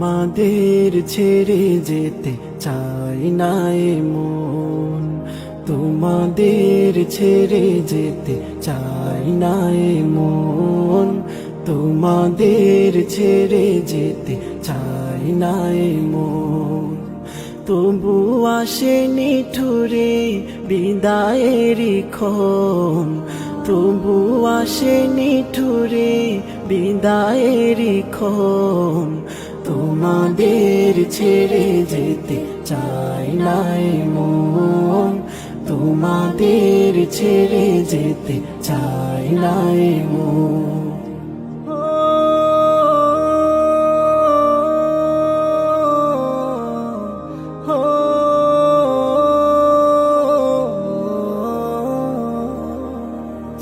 তোমাদের ছেড়ে যেতে চাই না এ মন, তোমাদের ছেড়ে যেতে চাই না এ মন, তোমাদের ছেড়ে যেতে চাই না এ মন। তবু আসেনি ঠুরে বিদায়েরই ক্ষণ, তবু আসেনি ঠুরে বিদায়েরই ক্ষণ। তোমাদের ছেড়ে যেতে চাই না এ মন, তোমাদের ছেড়ে যেতে চাই না এ মন।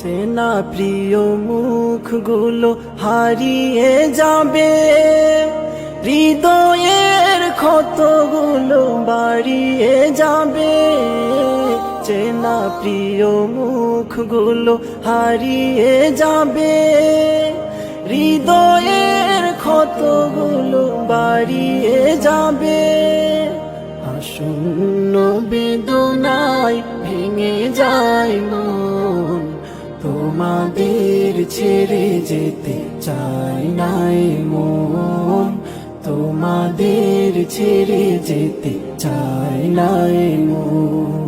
চেনা প্রিয় মুখগুলো হারিয়ে যাবে, হৃদয়ের ক্ষতগুলো বাড়িয়ে যাবে। চেনা প্রিয় মুখগুলো হারিয়ে যাবে, হৃদয়ের ক্ষতগুলো বাড়িয়ে যাবে। আসন্ন বেদনায় ভেঙে যায় মন, তোমাদের ছেড়ে যেতে চাই না এ মন, তোমাদের ছেড়ে যেতে চাই না এ মন।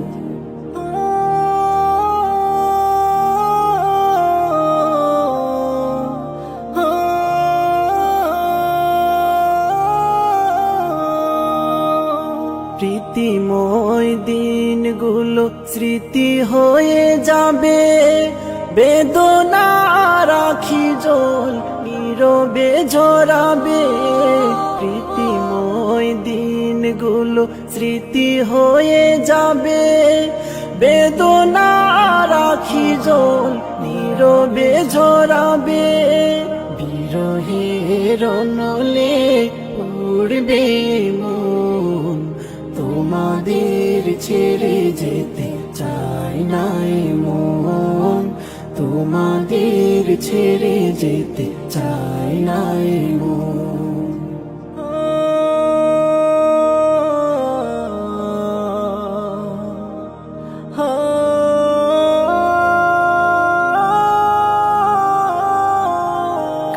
প্রীতিময় দিনগুলো স্মৃতি হয়ে যাবে, বেদনা রাখি জল নীরবে ঝরাবে। প্রীতিময় দিনগুলো স্মৃতি হয়ে যাবে, বেদনা রাখি জল নীরবে ঝরাবে। বিরহের নলে উড়বে মন, তোমাদের ছেড়ে যেতে চাই না এ মন, তোমাদের ছেড়ে যেতে চাই না এ মন।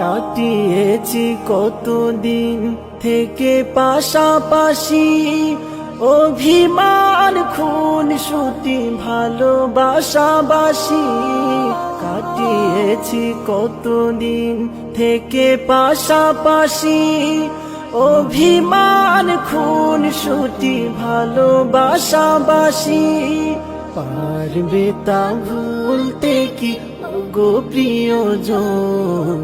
কাটিয়েছি কতদিন থেকে পাশাপাশি, অভিমান খুন সুটি ভালোবাসাবাসি। কাটিয়েছি কতদিন থেকে পাশাপাশি, অভিমান খুন সুটি ভালোবাসাবাসি। পারবে তা ভুলতে কি গো প্রিয়জন,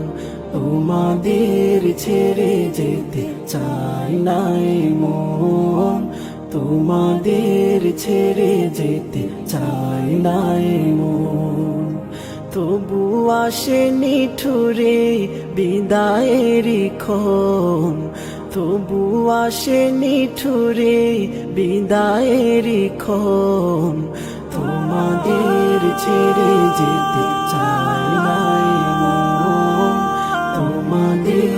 তোমাদের ছেড়ে যেতে চাই না এ মন, তোমাদের ছেড়ে যেতে চাই না এ মন। তবু আসেনি ঠুরে বিদায়েরই ক্ষণ, তবু আসেনি ঠুরে বিদায়েরই ক্ষণ। তোমাদের ছেড়ে যেতে চাই না এ মন, তোমাদের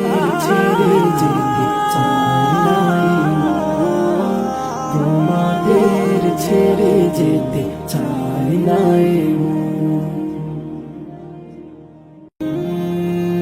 ছেড়ে যেতে চাই না এ মন, তোমাদের ছেড়ে যেতে চাই না এ মন।